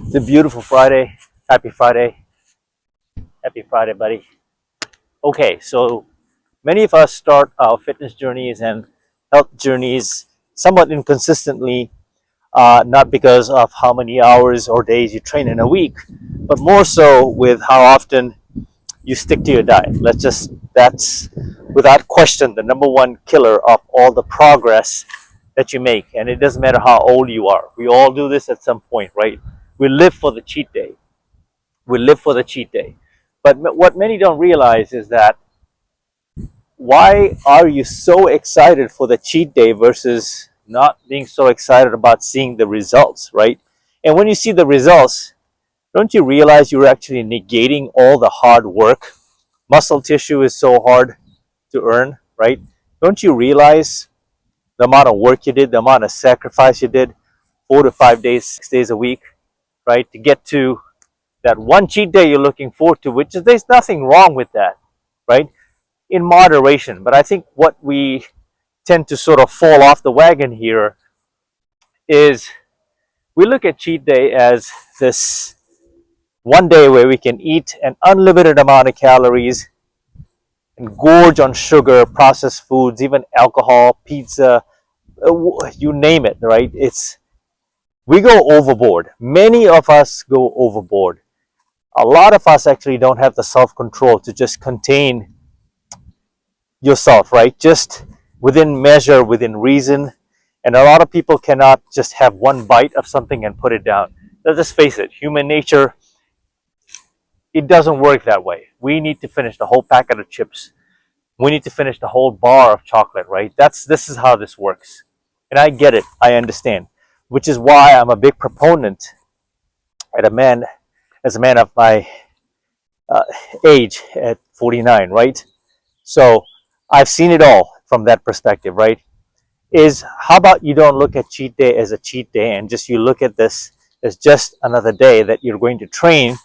It's a beautiful Friday. Happy Friday. Happy Friday, buddy. Okay, so many of us start our fitness journeys and health journeys somewhat inconsistently, not because of how many hours or days you train in a week, but more so with how often you stick to your diet. That's without question the number one killer of all the progress that you make. And it doesn't matter how old you are. We all do this at some point, right? We live for the cheat day. We live for the cheat day. But what many don't realize is that why are you so excited for the cheat day versus not being so excited about seeing the results, right? And when you see the results, don't you realize you're actually negating all the hard work? Muscle tissue is so hard to earn, right? Don't you realize the amount of work you did, the amount of sacrifice you did, 4 to 5 days, 6 days a week, right? To get to that one cheat day you're looking forward to, which is there's nothing wrong with that, right? In moderation. But I think what we tend to sort of fall off the wagon here is we look at cheat day as this one day where we can eat an unlimited amount of calories and gorge on sugar, processed foods, even alcohol, pizza, you name it, right? We go overboard. Many of us go overboard. A lot of us actually don't have the self-control to just contain yourself, right? Just within measure, within reason. And a lot of people cannot just have one bite of something and put it down. Let's just face it, human nature, it doesn't work that way. We need to finish the whole packet of chips. We need to finish the whole bar of chocolate, right? This is how this works. And I get it, I understand. Which is why I'm a big proponent as a man of my age at 49, right? So I've seen it all from that perspective, right? Is how about you don't look at cheat day as a cheat day and just you look at this as just another day that you're going to train,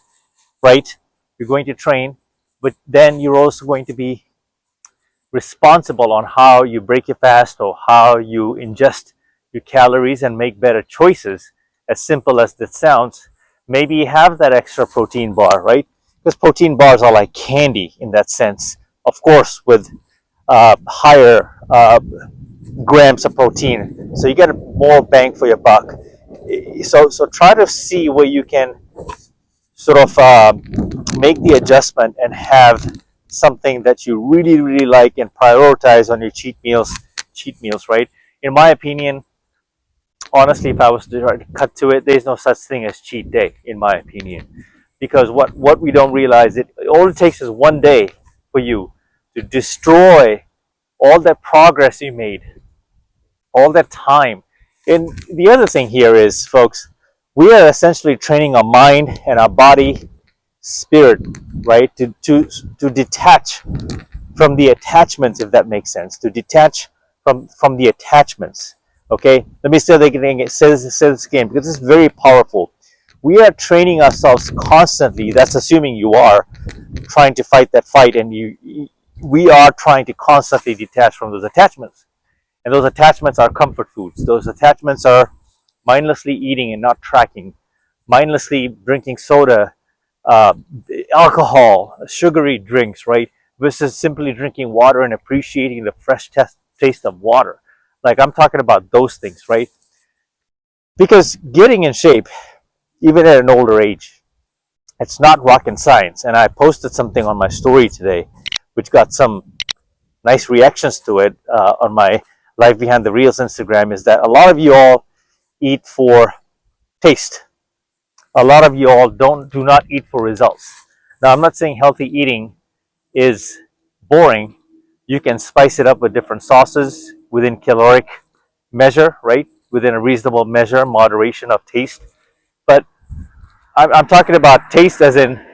right? You're going to train, but then you're also going to be responsible on how you break your fast or how you ingest your calories and make better choices. As simple as that sounds, maybe have that extra protein bar, right? Because protein bars are like candy in that sense, of course, with higher grams of protein, so you get more bang for your buck. So try to see where you can sort of make the adjustment and have something that you really like and prioritize on your cheat meals, right? In my opinion, honestly, if I was to try to cut to it, there's no such thing as cheat day, in my opinion. Because what we don't realize, all it takes is one day for you to destroy all that progress you made, all that time. And the other thing here is, folks, we are essentially training our mind and our body, spirit, right, to detach from the attachments, if that makes sense, to detach from the attachments. Okay, let me say this again because it's very powerful. We are training ourselves constantly. That's assuming you are trying to fight that fight, and we are trying to constantly detach from those attachments. And those attachments are comfort foods. Those attachments are mindlessly eating and not tracking, mindlessly drinking soda, uh, alcohol, sugary drinks, right? Versus simply drinking water and appreciating the fresh taste of water. Like I'm talking about those things, right? Because getting in shape, even at an older age, it's not rocket science. And I posted something on my story today, which got some nice reactions to it on my Life Behind the Reels Instagram, is that a lot of you all eat for taste. A lot of you all do not eat for results. Now, I'm not saying healthy eating is boring. You can spice it up with different sauces within caloric measure, right? Within a reasonable measure, moderation of taste. But I'm talking about taste as in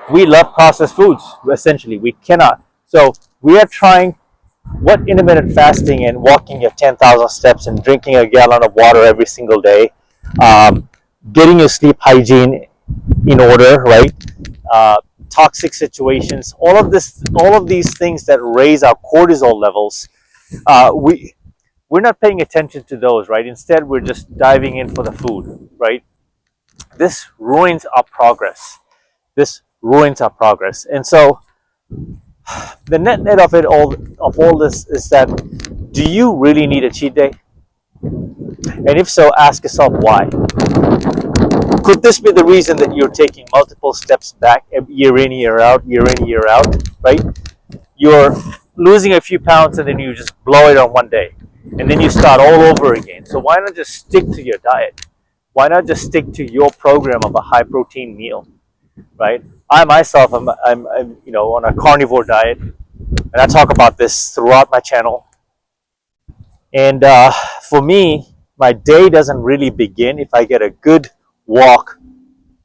we love processed foods, essentially. We cannot. So we are trying what intermittent fasting and walking your 10,000 steps and drinking a gallon of water every single day, um, getting your sleep hygiene in order, right? Toxic situations, all of these things that raise our cortisol levels, we're not paying attention to those, right? Instead, we're just diving in for the food, right? this ruins our progress. This ruins our progress. And so the net of it all this is that, do you really need a cheat day? And if so, ask yourself why. Could this be the reason that you're taking multiple steps back year in, year out, right? You're losing a few pounds and then you just blow it on one day. And then you start all over again. So why not just stick to your diet? Why not just stick to your program of a high protein meal, right? I myself, I'm on a carnivore diet, and I talk about this throughout my channel. And for me, my day doesn't really begin if I get a good walk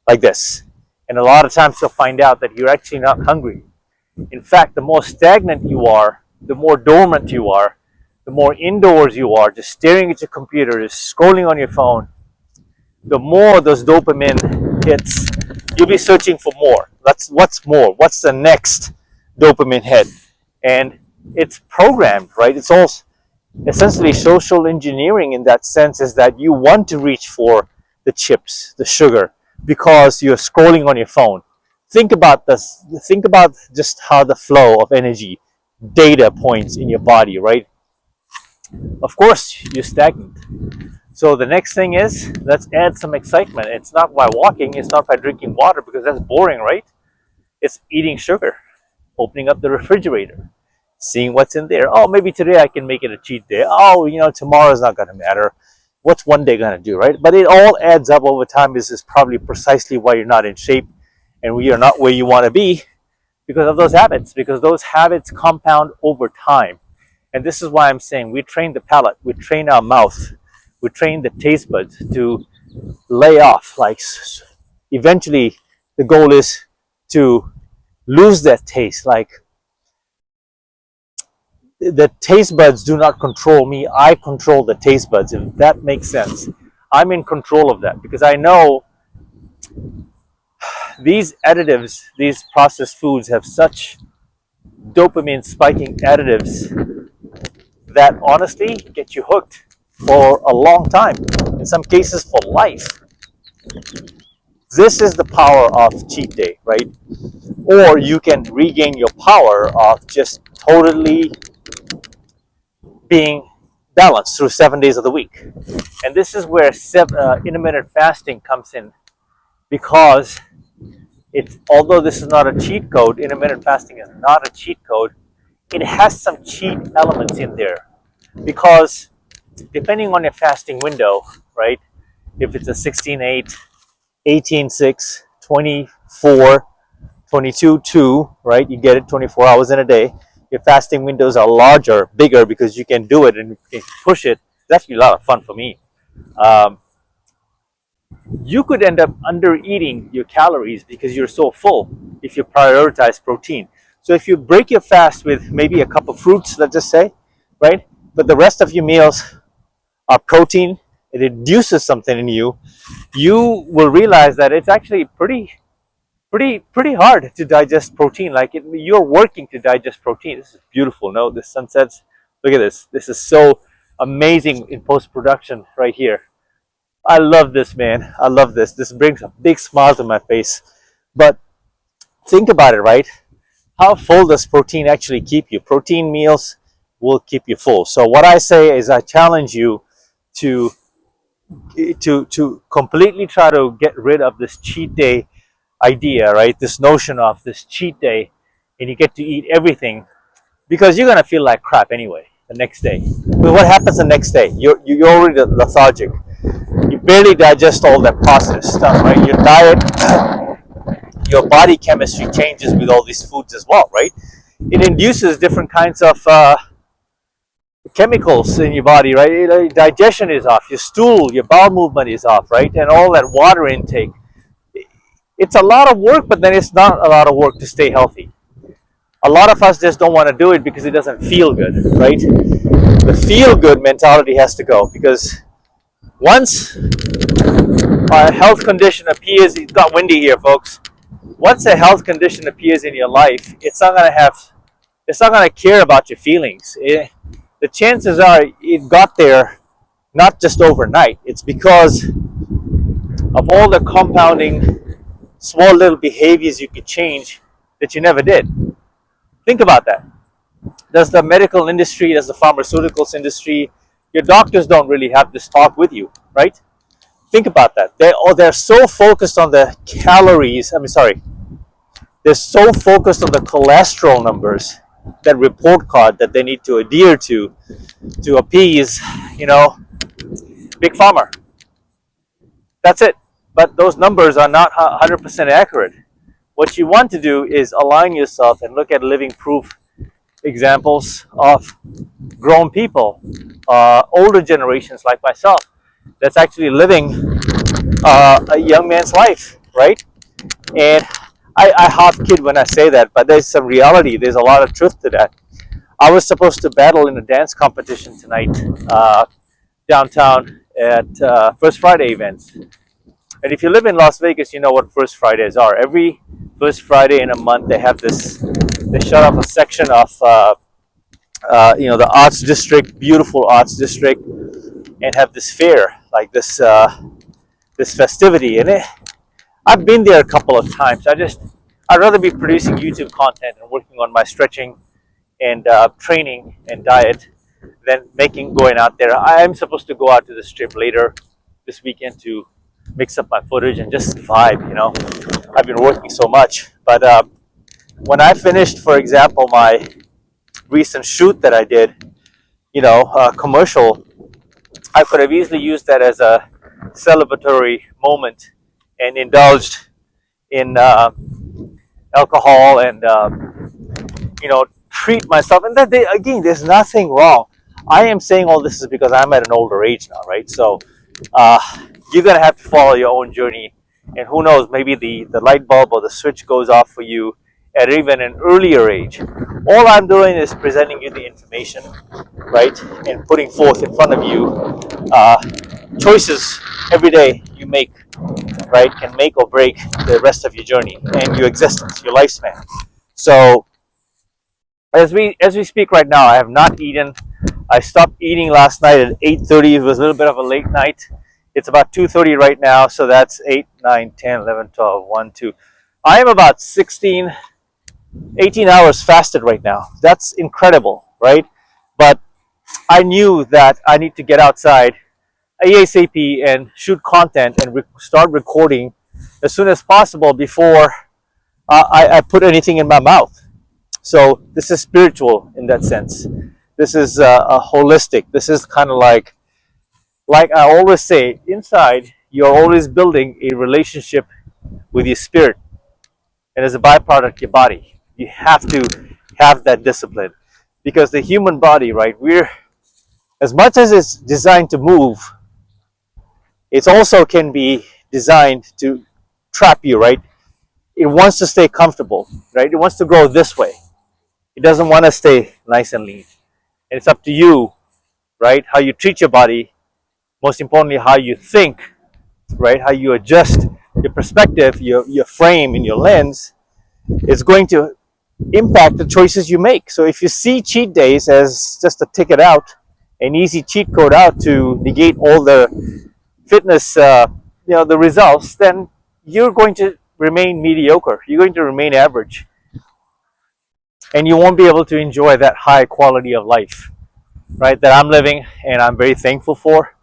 like this. And a lot of times you'll find out that you're actually not hungry. In fact, the more stagnant you are, the more dormant you are, the more indoors you are, just staring at your computer, just scrolling on your phone, the more those dopamine hits, you'll be searching for more. That's what's more. What's the next dopamine hit? And it's programmed, right? It's all essentially social engineering in that sense, is that you want to reach for the chips, the sugar, because you're scrolling on your phone. Think about this. Think about just how the flow of energy, data points in your body, right? Of course, you're stagnant. So the next thing is, let's add some excitement. It's not by walking, it's not by drinking water, because that's boring, right? It's eating sugar, opening up the refrigerator, seeing what's in there. Oh, maybe today I can make it a cheat day. Oh, tomorrow's not going to matter. What's one day going to do, right? But it all adds up over time. This is probably precisely why you're not in shape and you're not where you want to be, because of those habits, because those habits compound over time. And this is why I'm saying we train the palate, we train our mouth, we train the taste buds to lay off. Like, eventually the goal is to lose that taste. Like, the taste buds do not control me, I control the taste buds, if that makes sense. I'm in control of that because I know these additives, these processed foods have such dopamine spiking additives that honestly get you hooked for a long time, in some cases for life. This is the power of cheat day, right? Or you can regain your power of just totally being balanced through 7 days of the week. And this is where intermittent fasting comes in, because although this is not a cheat code, intermittent fasting is not a cheat code, it has some cheat elements in there. Because depending on your fasting window, right, if it's a 16-8, 18-6, 24, 22-2, right, you get it 24 hours in a day. Your fasting windows are larger, bigger, because you can do it and you can push it. It's actually a lot of fun for me. You could end up under eating your calories because you're so full if you prioritize protein. So if you break your fast with maybe a cup of fruits, let's just say, right, but the rest of your meals are protein, it induces something in you, you will realize that it's actually pretty hard to digest protein. Like, you're working to digest protein. This is beautiful. No, the sunsets. Look at this. This is so amazing in post-production right here. I love this, man. I love this. This brings a big smile to my face. But think about it, right? How full does protein actually keep you? Protein meals will keep you full. So what I say is, I challenge you to completely try to get rid of this cheat day idea, right? This notion of this cheat day and you get to eat everything, because you're gonna feel like crap anyway the next day. But what happens the next day? You're already lethargic. You barely digest all that processed stuff, right? Your diet, your body chemistry changes with all these foods as well, right? It induces different kinds of chemicals in your body, right? Your digestion is off, your stool, your bowel movement is off, right? And all that water intake. It's a lot of work, but then it's not a lot of work to stay healthy. A lot of us just don't want to do it because it doesn't feel good, right? The feel good mentality has to go, because once a health condition appears, it got windy here, folks. Once a health condition appears in your life, it's not gonna care about your feelings. The chances are it got there not just overnight. It's because of all the compounding small little behaviors you could change that you never did. Think about that. Does the medical industry, does the pharmaceuticals industry, your doctors don't really have this talk with you, right? Think about that. They're so focused on the calories. They're so focused on the cholesterol numbers, that report card that they need to adhere to appease, you know, big pharma. That's it. But those numbers are not 100% accurate. What you want to do is align yourself and look at living proof examples of grown people, older generations like myself, that's actually living a young man's life, right? And I half kid when I say that, but there's some reality. There's a lot of truth to that. I was supposed to battle in a dance competition tonight downtown at First Friday events. And if you live in Las Vegas, you know what First Fridays are. Every First Friday in a month, they have this. They shut off a section of the arts district, beautiful arts district, and have this fair, like this festivity. And I've been there a couple of times. I'd rather be producing YouTube content and working on my stretching and training and diet than going out there. I'm supposed to go out to the strip later this weekend to mix up my footage and just vibe. I've been working so much, but when I finished, for example, my recent shoot that I did, commercial, I could have easily used that as a celebratory moment and indulged in alcohol and treat myself. And that day, again, there's nothing wrong. I am saying all this is because I'm at an older age now, right? So uh, you're gonna have to follow your own journey, and who knows, maybe the light bulb or the switch goes off for you at even an earlier age. All I'm doing is presenting you the information, right, and putting forth in front of you uh, choices every day you make, right, can make or break the rest of your journey and your existence, your lifespan. So as we speak right now, I have not eaten. I stopped eating last night at 8:30. It was a little bit of a late night. It's about 2:30 right now, so that's 8, 9, 10, 11, 12, 1, 2. I am about 16, 18 hours fasted right now. That's incredible, right? But I knew that I need to get outside ASAP and shoot content and start recording as soon as possible before I put anything in my mouth. So this is spiritual in that sense. This is a holistic. This is kind of like I always say, inside you're always building a relationship with your spirit, and as a byproduct, your body. You have to have that discipline, because the human body, right? We're as much as it's designed to move, it also can be designed to trap you, right? It wants to stay comfortable, right? It wants to grow this way. It doesn't want to stay nice and lean. And it's up to you, right? How you treat your body, most importantly, how you think, right? How you adjust your perspective, your frame, and your lens is going to impact the choices you make. So if you see cheat days as just a ticket out, an easy cheat code out to negate all the fitness, the results, then you're going to remain mediocre. You're going to remain average, and you won't be able to enjoy that high quality of life, right? That I'm living, and I'm very thankful for.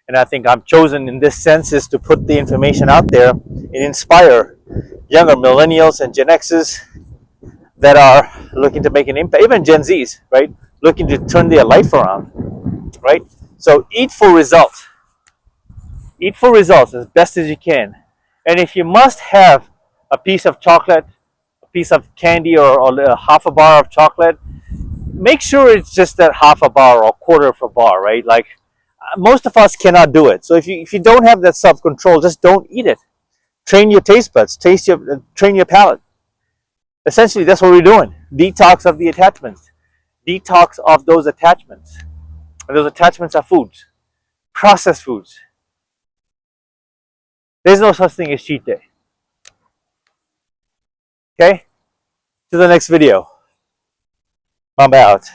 And I think I'm chosen in this sense is to put the information out there and inspire younger millennials and Gen X's that are looking to make an impact, even Gen Zs, right? Looking to turn their life around, right? So eat for results. Eat for results as best as you can. And if you must have a piece of chocolate, a piece of candy, or a half a bar of chocolate, make sure it's just that half a bar or a quarter of a bar, right? Like most of us cannot do it. So if you don't have that self control, just don't eat it. Train your taste buds. Train your palate. Essentially, that's what we're doing. Detox of the attachments. Detox of those attachments. And those attachments are foods, processed foods. There's no such thing as cheat day. Okay? To the next video. I'm out.